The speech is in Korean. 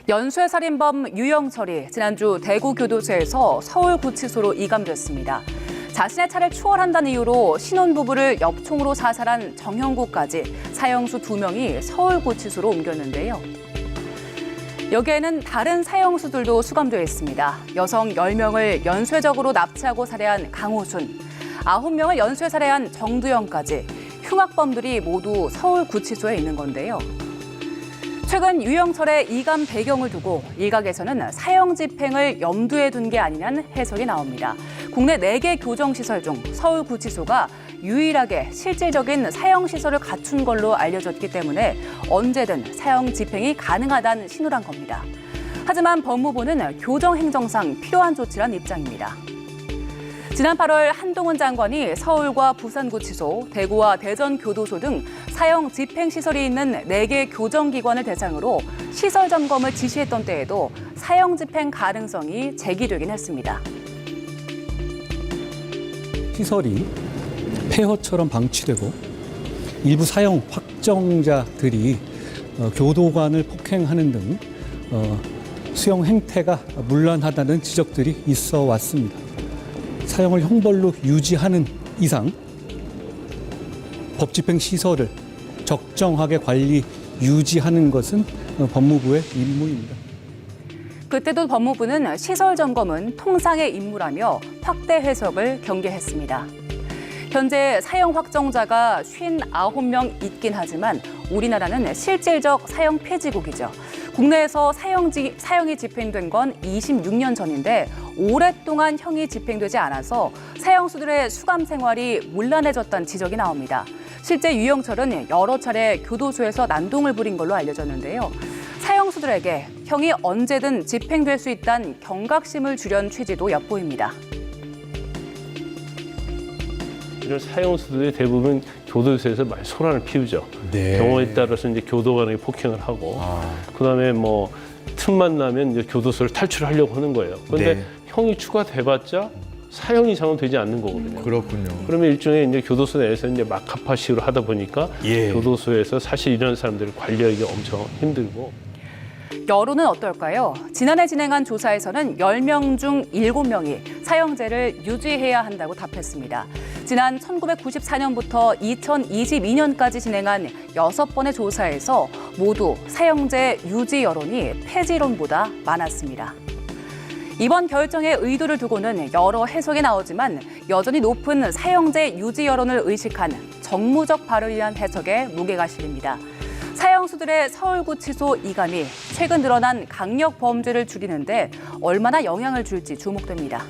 연쇄살인범 유영철이 지난주 대구교도소에서 서울구치소로 이감됐습니다. 자신의 차를 추월한다는 이유로 신혼부부를 엽총으로 사살한 정형구까지 사형수 2명이 서울구치소로 옮겼는데요. 여기에는 다른 사형수들도 수감되어 있습니다. 여성 10명을 연쇄적으로 납치하고 살해한 강호순, 9명을 연쇄살해한 정두영까지 흉악범들이 모두 서울구치소에 있는 건데요. 최근 유영철의 이감 배경을 두고 일각에서는 사형 집행을 염두에 둔 게 아니냐는 해석이 나옵니다. 국내 4개 교정시설 중 서울구치소가 유일하게 실질적인 사형시설을 갖춘 걸로 알려졌기 때문에 언제든 사형 집행이 가능하다는 신호란 겁니다. 하지만 법무부는 교정행정상 필요한 조치란 입장입니다. 지난 8월 한동훈 장관이 서울과 부산구치소, 대구와 대전교도소 등 사형 집행시설이 있는 4개 교정기관을 대상으로 시설 점검을 지시했던 때에도 사형 집행 가능성이 제기되긴 했습니다. 시설이 폐허처럼 방치되고 일부 사형 확정자들이 교도관을 폭행하는 등 수용 행태가 문란하다는 지적들이 있어 왔습니다. 사형을 형벌로 유지하는 이상 법 집행 시설을 적정하게 관리 유지하는 것은 법무부의 임무입니다. 그때도 법무부는 시설 점검은 통상의 임무라며 확대 해석을 경계했습니다. 현재 사형 확정자가 59명 있긴 하지만 우리나라는 실질적 사형 폐지국이죠. 국내에서 사형이 집행된 건 26년 전인데 오랫동안 형이 집행되지 않아서 사형수들의 수감 생활이 문란해졌다는 지적이 나옵니다. 실제 유영철은 여러 차례 교도소에서 난동을 부린 걸로 알려졌는데요. 사형수들에게 형이 언제든 집행될 수 있다는 경각심을 주려는 취지도 엿보입니다. 이런 사형수들이 대부분 교도소에서 많이 소란을 피우죠. 네. 경우에 따라서 이제 교도관에게 폭행을 하고, 그다음에 뭐 틈만 나면 이제 교도소를 탈출하려고 하는 거예요. 그런데 네. 형이 추가돼봤자 사형 이상은 되지 않는 거거든요. 그렇군요. 그러면 일종의 이제 교도소 내에서 이제 막하파식으로 하다 보니까 예. 교도소에서 사실 이런 사람들을 관리하기가 엄청 힘들고. 여론은 어떨까요? 지난해 진행한 조사에서는 10명 중 7명이 사형제를 유지해야 한다고 답했습니다. 지난 1994년부터 2022년까지 진행한 6번의 조사에서 모두 사형제 유지 여론이 폐지론보다 많았습니다. 이번 결정의 의도를 두고는 여러 해석이 나오지만 여전히 높은 사형제 유지 여론을 의식한 정무적 발언이란 해석에 무게가 실립니다. 사형수들의 서울구치소 이감이 최근 늘어난 강력 범죄를 줄이는데 얼마나 영향을 줄지 주목됩니다.